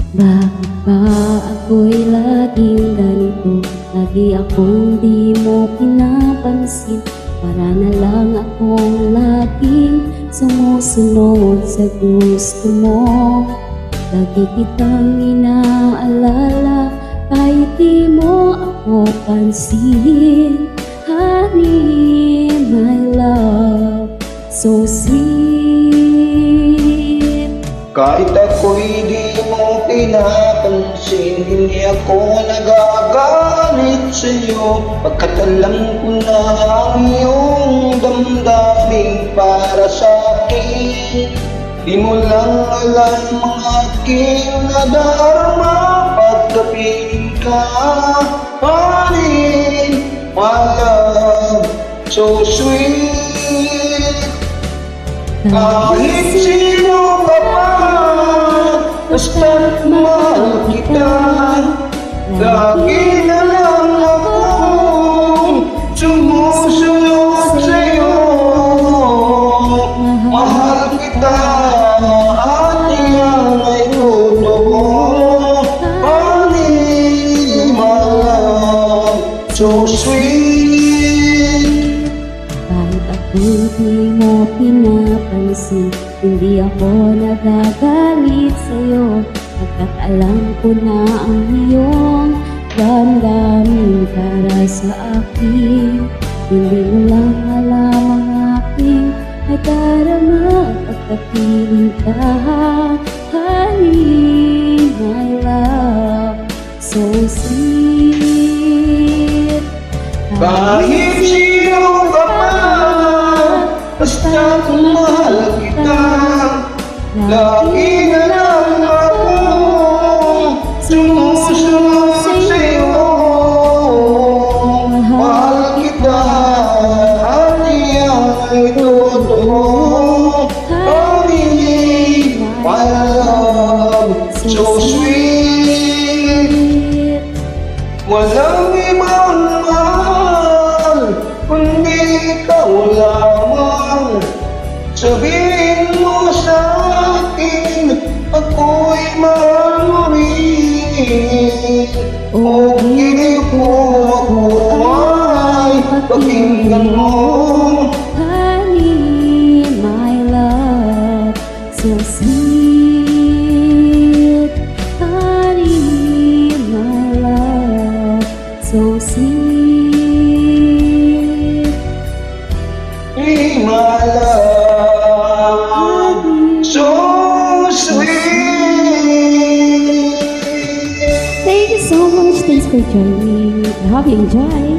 Bakit ba ako'y laging ganito? Lagi akong di mo pinapansin. Para na lang akong laging sumusunod sa gusto mo. Lagi kitang inaalala kahit di mo ako pansin. Honey, my love, so sweet. Kahit ako'y di mo pinapansin, hindi ako nagagalit sa'yo, pagkat alam ko na ang iyong damdamin para sa'kin. Di mo lang alam ang aking nadarama pagkapit ka. Honey, my love, so sweet. Kahit sino ka pa, basta't mahal kita. Lagi na lang akong sumusunod sa'yo. Mahal kita at iyan ay totoo. Honey, my love, so sweet. Kahit ako'y di mo pinapansin, hindi ako nagagalit sa'yo, pagkat alam ko na ang iyong damdamin para sa akin. Hindi mo lang alam ang aking nadarama pagkapiling ka. Honey, my love, so sweet. Kahit sino ka pa, basta't mahal kita. Lagi na lang akong sumusunod sa'yo. Mahal kita at iyan ay totoo. Honey, my love, so sweet. Walang ibang mahal kundi ikaw lamang. Sabihin mo sa akin, ako'y mahal mo rin. O hindi ko ako ay pakinggan mo. Honey, my love, so sweet. Honey, my love, so sweet. Hey, my love, so sweet. Thank you so much. Thanks for joining. I hope you enjoy.